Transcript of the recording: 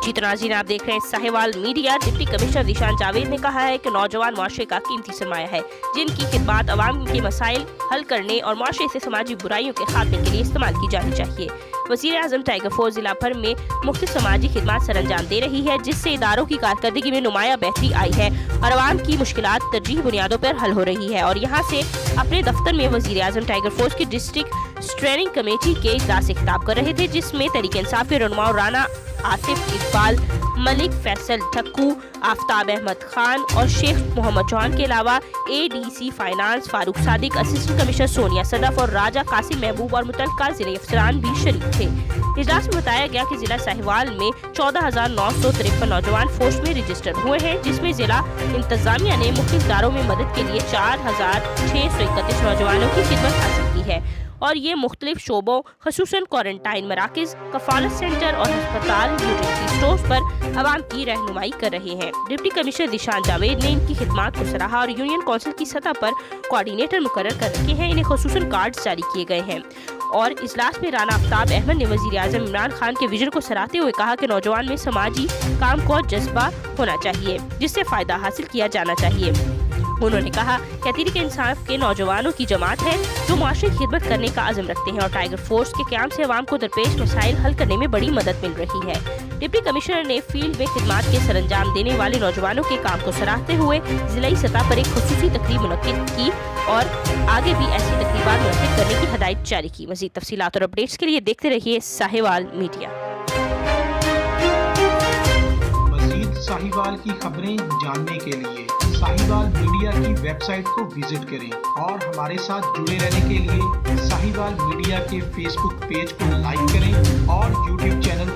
जी तो नाज़रीन, आप देख रहे हैं Sahiwal media. Deputy commissioner Zeeshan Javed ने कहा है कि नौजवान मुआशरे का कीमती सरमाया है, जिनकी खिदमत अवाम के मसाइल हल करने और मुआशरे से समाजी बुराइयों के खात्मे के लिए इस्तेमाल की जानी चाहिए। वज़ीर आज़म टाइगर फोर्स जिला भर में मुख्तलिफ समाजी खिदमत सर अंजाम दे रही है, जिससे इदारों की कारकर्दगी में नुमाया बेहतरी आई है और अवाम की मुश्किलात तरजीह बुनियादों पर हल हो रही है। और यहाँ से अपने दफ्तर में वज़ीर आज़म टाइगर फोर्स की डिस्ट्रिक्ट स्ट्रेनिंग कमेटी के इजलास से खिताब कर रहे थे, जिसमें तहरीक इंसाफ के रहनुमा राना आसिफ इकबाल, मलिक फैसल ठक्कू, आफ्ताब अहमद खान और शेख मोहम्मद चौहान के अलावा ADC finance Farooq Sadiq, assistant commissioner Sonia Sadaf और राजा कासिम महबूब और मुतल्लिका जिले अफसरान भी शरीक थे। इजलास में बताया गया कि जिला साहिवाल में 14,953 नौजवान फोर्स में रजिस्टर हुए हैं, जिसमें जिला इंतजामिया ने मुख्तलिफ इदारों में मदद के लिए 4,631 नौजवानों की खिदमत हासिल की है और ये मुख्तलिफ शोबों खसूसन क्वारंटाइन मराकज़, कफालत सेंटर और अस्पताल यूटिलिटी स्टोर्स पर अवाम की रहनुमाई कर रहे हैं। डिप्टी कमिश्नर ज़ीशान जावेद ने इनकी खिदमत को सराहा और यूनियन काउंसिल की सतह पर कोऑर्डिनेटर मुकर्रर कर रखे हैं। इन्हें खसूसन कार्ड जारी किए गए हैं। और इजलास में राना आफ्ताब अहमद ने वज़ीर आज़म इमरान खान के विजन को सराहते हुए कहा कि नौजवान में समाजी काम को जज्बा होना चाहिए, जिससे फ़ायदा हासिल किया जाना चाहिए। उन्होंने कहा कि तहरीक इंसाफ के नौजवानों की जमात है जो मुआशरे की खिदमत करने का अज़म रखते हैं और टाइगर फोर्स के क़याम से अवाम को दरपेश मसाइल हल करने में बड़ी मदद मिल रही है। डिप्टी कमिश्नर ने फील्ड में खिदमत के सर अंजाम देने वाले नौजवानों के काम को सराहते हुए जिलाई सतह पर एक खुसूसी तकरीब मुनक्किद की और आगे भी ऐसी तकरीबात मुनक्किद करने की हिदायत जारी की। मज़ीद तफसीलात और अपडेट्स के लिए देखते रहिए साहिवाल मीडिया। मज़ीद साहिवाल की खबरें जानने के लिए साहिवाल मीडिया की वेबसाइट को विजिट करें और हमारे साथ जुड़े रहने के लिए साहिवाल मीडिया के फेसबुक पेज को लाइक करें और यूट्यूब चैनल